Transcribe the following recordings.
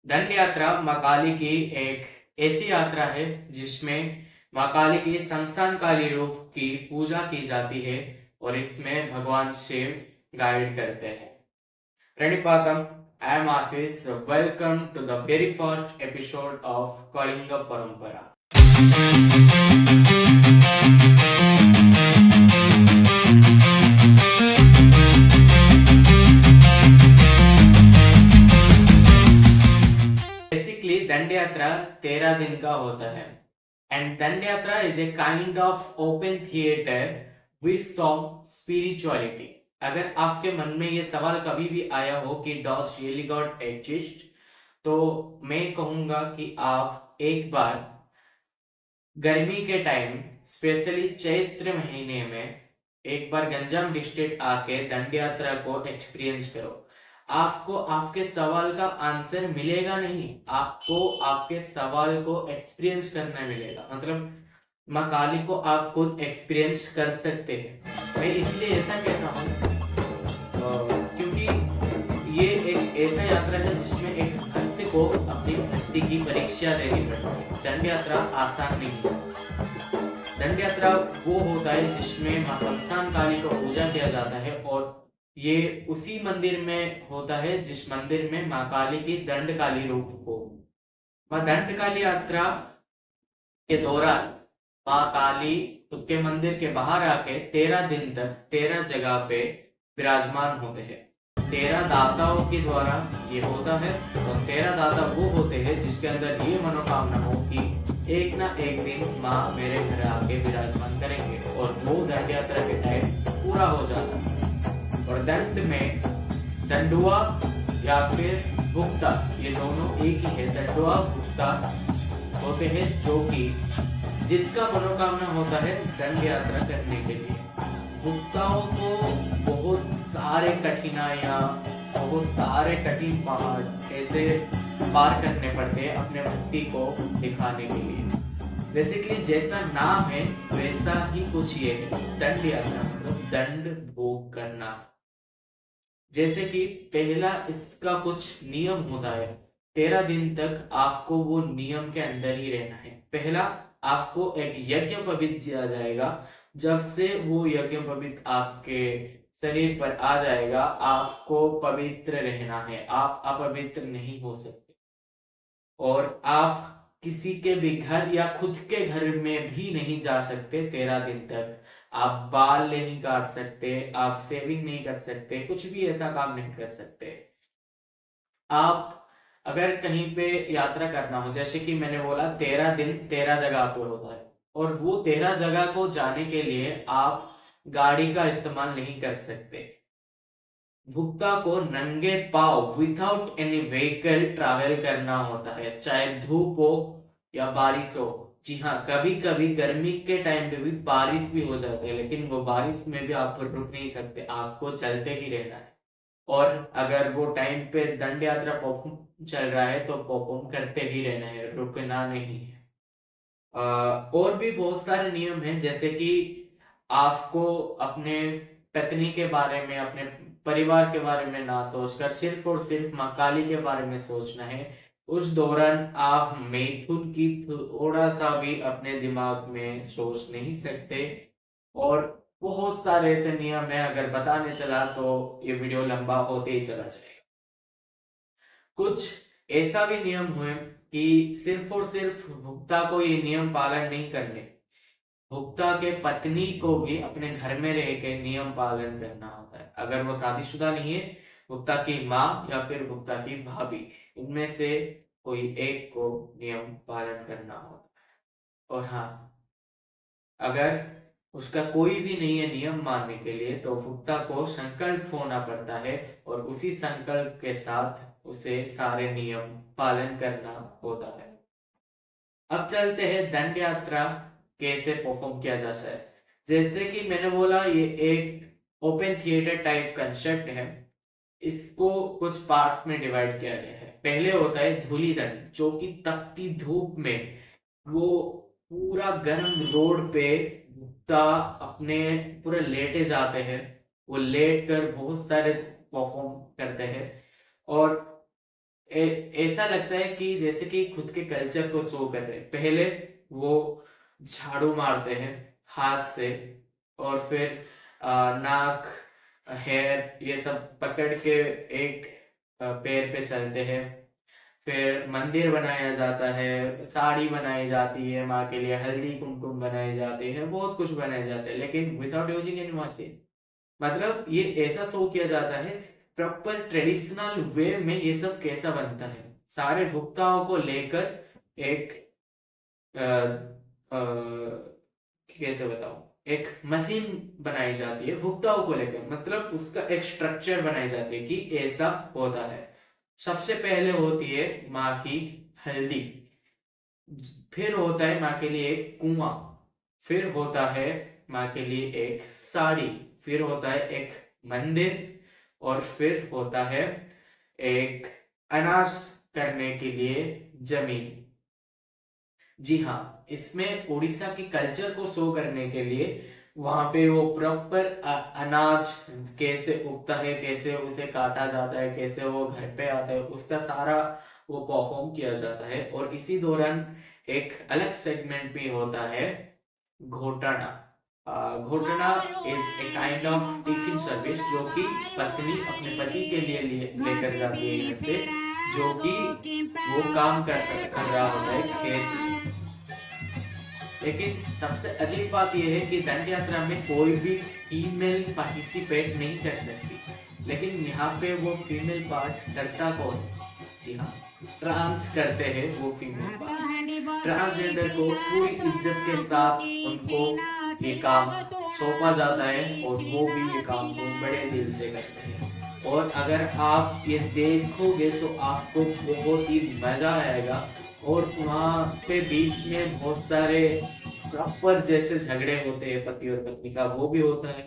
दंड यात्रा माँ काली की एक ऐसी यात्रा है जिसमें माँ काली की शमशानकाली रूप की पूजा की जाती है और इसमें भगवान शिव गाइड करते हैं। प्रणिपातम, I am Ashish. Welcome to the very first episode of Kalinga Parampara. Basically दंड यात्रा 13 दिन का होता है एंड दंड यात्रा is a kind of open theatre width of spirituality. अगर आपके मन में ये सवाल कभी भी आया हो कि डॉज रियली गॉड एग्जिस्ट, तो मैं कहूंगा कि आप एक बार गर्मी के टाइम, स्पेशली चैत्र महीने में, एक बार गंजाम डिस्ट्रिक्ट आके दंड यात्रा को एक्सपीरियंस करो। आपको आपके सवाल का आंसर मिलेगा नहीं, आपको आपके सवाल को एक्सपीरियंस करना मिलेगा। मतलब माँ काली को आप खुद एक्सपीरियंस कर सकते हैं। मैं इसलिए ऐसा कहता हूँ क्योंकि ये एक ऐसा यात्रा है जिसमें एक भक्त को अपनी भक्ति की परीक्षा देनी पड़ती है। दंड यात्रा आसान नहीं है। दंड यात्रा वो होता है जिसमें माँ शमशान काली को पूजा किया जाता है और ये उसी मंदिर में होता है जिस मंदिर में माँ काली की दंड काली रूप हो। माँ दंड काली यात्रा के दौरान माँ काली खुद के मंदिर के बाहर आके 13 दिन तक 13 जगह पे विराजमान होते हैं। 13 दाताओं के द्वारा ये होता है और 13 दाता वो होते हैं जिसके अंदर ये मनोकामना हो कि एक ना एक दिन माँ मेरे घर आके विराजमान करेंगे और वो दंड यात्रा के टाइम पूरा हो जाता है। और दंड में दंडुआ या फिर भुक्ता, ये दोनों एक ही है। दंडुआ भुक्ता होते हैं जो कि जिसका मनोकामना होता है दंड यात्रा करने के लिए। भुक्ताओं को बहुत सारे कठिनाइयां, बहुत सारे कठिन पहाड़ ऐसे पार करने पड़ते हैं अपने भक्ति को दिखाने के लिए। बेसिकली जैसा नाम है वैसा ही कुछ ये है, दंड यात्रा मतलब दंड भोग करना। जैसे कि पहला इसका कुछ नियम होता है। 13 दिन तक आपको वो नियम के अंदर ही रहना है। पहला, आपको एक यज्ञ पवित्र दिया जाएगा। जब से वो यज्ञ पवित्र आपके शरीर पर आ जाएगा, आपको पवित्र रहना है, आप अपवित्र नहीं हो सकते। और आप किसी के भी घर या खुद के घर में भी नहीं जा सकते 13 दिन तक। आप बाल नहीं काट सकते, आप सेविंग नहीं कर सकते, कुछ भी ऐसा काम नहीं कर सकते। आप अगर कहीं पे यात्रा करना हो, जैसे कि मैंने बोला 13 दिन 13 जगह पे होता है, और वो 13 जगह को जाने के लिए आप गाड़ी का इस्तेमाल नहीं कर सकते। भुक्ता को नंगे पांव विदाउट एनी व्हीकल ट्रैवल करना होता है, चाहे धूप हो या बारिश हो। जी हाँ, कभी कभी गर्मी के टाइम पे भी बारिश भी हो जाती है, लेकिन वो बारिश में भी आप रुक नहीं सकते, आपको चलते ही रहना है। और अगर वो टाइम पे दंड यात्रा परफॉर्म चल रहा है तो परफॉर्म करते ही रहना है, रुकना नहीं है। और भी बहुत सारे नियम हैं, जैसे कि आपको अपने पत्नी के बारे में, अपने परिवार के बारे में ना सोचकर सिर्फ और सिर्फ माँ काली के बारे में सोचना है। उस दौरान आप मैथुन की थोड़ा सा भी अपने दिमाग में सोच नहीं सकते। और बहुत सारे ऐसे नियम है, अगर बताने चला तो ये वीडियो लंबा होते ही चला जाएगा। कुछ ऐसा भी नियम हुए कि सिर्फ और सिर्फ भुक्ता को ये नियम पालन नहीं करने, भुक्ता के पत्नी को भी अपने घर में रह के नियम पालन करना होता है। अगर वो शादीशुदा नहीं है, भुक्ता की माँ या फिर भुक्ता की भाभी, इनमें से कोई एक को नियम पालन करना होता है। और हाँ, अगर उसका कोई भी नहीं है नियम मानने के लिए, तो भुक्ता को संकल्प होना पड़ता है और उसी संकल्प के साथ उसे सारे नियम पालन करना होता है। अब चलते हैं दंड यात्रा कैसे परफॉर्म किया जाता है। जैसे कि मैंने बोला, ये एक ओपन थिएटर टाइप कंसेप्ट है। इसको कुछ पार्ट्स में डिवाइड किया गया है। पहले होता है धूली दंड, जो कि तपती धूप में वो पूरा गर्म रोड पे भुट्टा अपने पूरे लेटे जाते हैं। वो लेट कर बहुत सारे परफॉर्म करते हैं और ऐसा लगता है कि जैसे कि खुद के कल्चर को शो कर रहे हैं। पहले वो झाड़ू मारते हैं हाथ से, और फिर नाक, हेयर, ये सब पकड़ के एक पैर पे चलते हैं। फिर मंदिर बनाया जाता है, साड़ी बनाई जाती है माँ के लिए, हल्दी कुमकुम बनाए जाते हैं, बहुत कुछ बनाए जाते हैं, लेकिन विदाउट यूजिंग एनी मशीन। मतलब ये ऐसा शो किया जाता है प्रॉपर ट्रेडिशनल वे में, ये सब कैसा बनता है, सारे भुक्ताओं को लेकर एक अ, अ, कैसे बताऊं, एक मशीन बनाई जाती है भुक्ताओं को लेकर, मतलब उसका एक स्ट्रक्चर बनाई जाती है कि ऐसा होता है। सबसे पहले होती है माँ की हल्दी, फिर होता है माँ के लिए एक कुआं, फिर होता है माँ के लिए एक साड़ी, फिर होता है एक मंदिर, और फिर होता है एक अनाज करने के लिए जमीन। जी हाँ, इसमें उड़ीसा की कल्चर को शो करने के लिए वहां पे वो प्रॉपर अनाज कैसे उगता है, कैसे उसे काटा जाता है, कैसे वो घर पे आता है, उसका सारा वो परफॉर्म किया जाता है। और इसी दौरान एक अलग सेगमेंट भी होता है, घोटाना। घोटाना is a kind of tiffin service जो कि पत्नी अपने पति के लिए लेकर जाती है घर से, जो कि वो काम कर रहा होता है खेत में। लेकिन सबसे अजीब बात यह है कि दंड यात्रा में कोई भी फीमेल पार्टिसिपेट नहीं कर सकती, लेकिन यहाँ पे वो फीमेल पार्ट करता कौन? जी हाँ, ट्रांस करते हैं वो फीमेल पार्ट। ट्रांसजेंडर को पूरी इज्जत के साथ उनको ये काम सौंपा जाता है, और वो भी ये काम को बड़े दिल से करते हैं। और अगर आप ये देखोगे तो आपको बहुत ही मजा आएगा। और वहाँ पे बीच में बहुत सारे प्रॉपर जैसे झगड़े होते हैं पति और पत्नी का, वो भी होता है,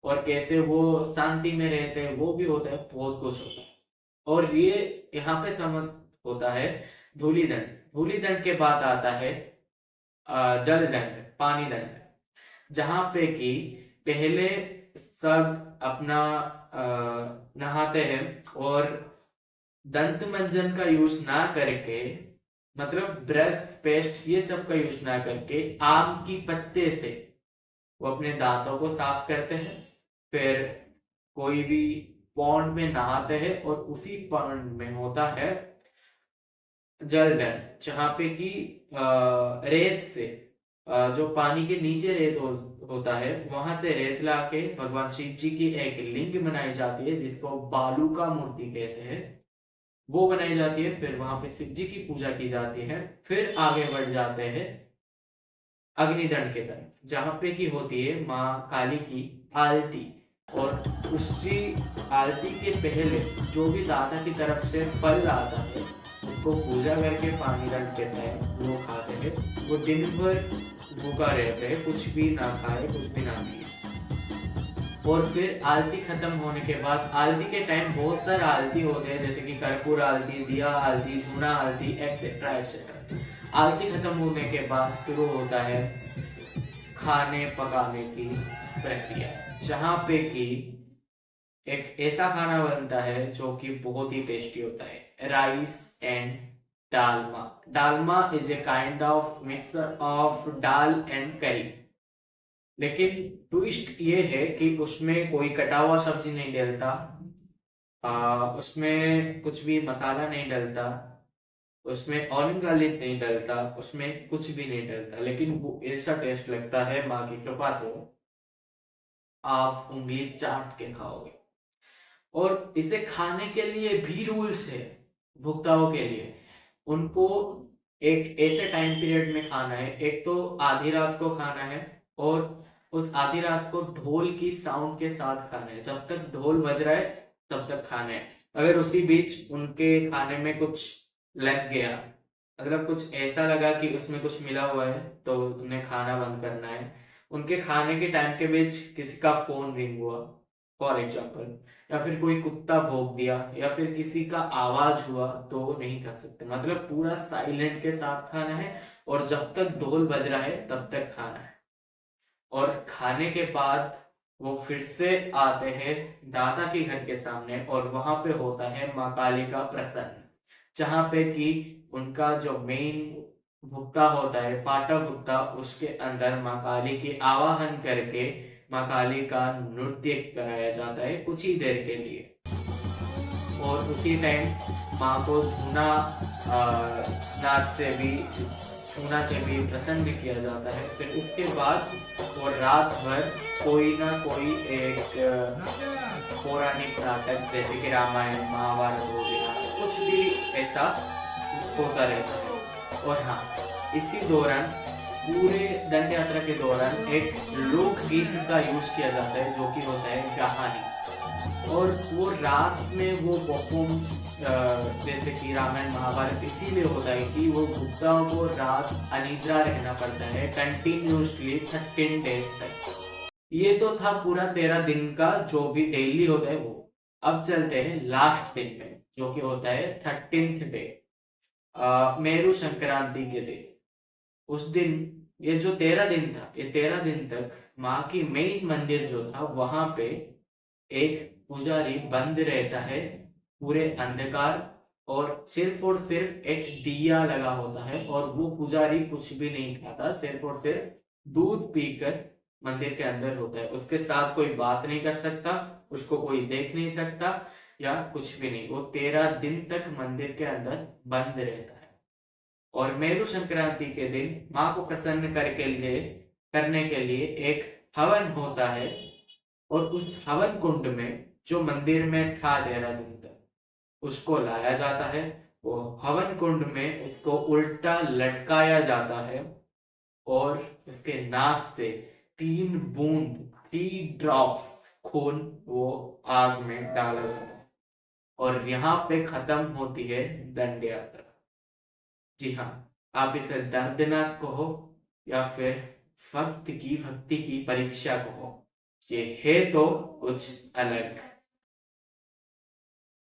और कैसे वो शांति में रहते हैं वो भी होता है, बहुत कुछ होता है। और ये यहाँ पे समझ होता है धूली दंड। धूली दंड के बाद आता है जल दंड, पानी दंड, जहाँ पे कि पहले सब अपना नहाते हैं, और दंत मंजन का यूज ना करके, मतलब ब्रश पेस्ट ये सब का यूज ना करके, आम की पत्ते से वो अपने दांतों को साफ करते हैं। फिर कोई भी पॉन्ड में नहाते हैं, और उसी पॉन्ड में होता है जलदन, जहाँ पे कि रेत से जो पानी के नीचे रेत होता है, वहां से रेत लाके भगवान शिव जी की एक लिंग बनाई जाती है, जिसको बालू का मूर्ति कहते हैं, वो बनाई जाती है। फिर वहां पे शिव जी की पूजा की जाती है। फिर आगे बढ़ जाते हैं अग्निदंड के तरफ, जहाँ पे की होती है माँ काली की आरती। और उसी आरती के पहले जो भी दादा की तरफ से फल आता है, उसको पूजा करके पानी दंड कहते हैं, वो खाते हैं। वो दिन भर भूखा रहते हैं, कुछ भी ना खाए, कुछ भी ना पिए। और फिर आरती खत्म होने के बाद, आरती के टाइम बहुत सारे आरती होते हैं, जैसे कि कर्पूर आरती, दिया आरती, धूना आरती, एक्सेट्रा एक्सेट्रा। आरती खत्म होने के बाद शुरू होता है खाने पकाने की प्रक्रिया, जहाँ पे कि एक ऐसा खाना बनता है जो कि बहुत ही टेस्टी होता है, rice and Dalma. Dalma is a kind of mixer of dal and करी, लेकिन ट्विस्ट ये है कि उसमें कोई कटा हुआ सब्जी नहीं डलता, उसमें कुछ भी मसाला नहीं डलता, उसमें ऑनियन गार्लिक नहीं डलता, उसमें कुछ भी नहीं डलता, लेकिन वो ऐसा टेस्ट लगता है माँ की कृपा से, आप उंगली चाट के खाओगे। और इसे खाने के लिए भी रूल्स है भुक्ताओं के लिए। उनको एक ऐसे टाइम पीरियड में खाना है, एक तो आधी रात को खाना है, और उस आधी रात को ढोल की साउंड के साथ खाना है, जब तक ढोल बज रहा है तब तक खाना है। अगर उसी बीच उनके खाने में कुछ लग गया, मतलब कुछ ऐसा लगा कि उसमें कुछ मिला हुआ है, तो उन्हें खाना बंद करना है। उनके खाने के टाइम के बीच किसी का फोन रिंग हुआ फॉर एग्जाम्पल, या फिर कोई कुत्ता भौंक दिया, या फिर किसी का आवाज हुआ, तो वो नहीं खा सकते। मतलब पूरा साइलेंट के साथ खाना है, और जब तक ढोल बज रहा है तब तक खाना है। और खाने के बाद वो फिर से आते हैं दादा के घर के सामने, और वहां पे होता है माँ काली का प्रसन्न। जहाँ पे कि उनका जो मेन भुक्ता होता है, पाटा भुक्ता, उसके अंदर माँ काली की आवाहन करके माँ काली का नृत्य कराया जाता है कुछ ही देर के लिए। और उसी टाइम माँ को नाच से भी छूना से भी प्रसन्न भी किया जाता है। फिर उसके बाद वो रात भर कोई ना कोई एक पौराणिक नाटक जैसे कि रामायण महाभारत हो गया, कुछ भी ऐसा होता रहता है। और हाँ, इसी दौरान पूरे दंड यात्रा के दौरान एक लोकगीत का यूज किया जाता है जो कि होता है कहानी। और वो रात में वो परफॉर्म जैसे कि रामायण महाभारत इसीलिए होता है कि वो गुप्ताओं को रात अनिद्रा रहना पड़ता है कंटिन्यूसली 13 डेज तक। ये तो था पूरा 13 दिन का जो भी डेली होता है वो। अब चलते हैं लास्ट दिन में जो कि होता है 13th डे, मेरु संक्रांति के दिन। उस दिन ये जो 13 दिन था, ये 13 दिन तक माँ की मेन मंदिर जो था वहां पे एक पुजारी बंद रहता है पूरे अंधकार, और सिर्फ एक दिया लगा होता है, और वो पुजारी कुछ भी नहीं खाता, सिर्फ और सिर्फ दूध पीकर मंदिर के अंदर होता है। उसके साथ कोई बात नहीं कर सकता, उसको कोई देख नहीं सकता या कुछ भी नहीं। वो 13 दिन तक मंदिर के अंदर बंद रहता है। और मेरु संक्रांति के दिन माँ को प्रसन्न करने के लिए एक हवन होता है, और उस हवन कुंड में जो मंदिर में था 13 दिन तक उसको लाया जाता है। वो हवन कुंड में उसको उल्टा लटकाया जाता है, और उसके नाक से 3 ड्रॉप्स खून वो आग में डाला जाता है। और यहाँ पे खत्म होती है दंड यात्रा। जी हाँ, आप इसे दर्दनाक कहो या फिर भक्ति की परीक्षा कहो, ये है तो कुछ अलग।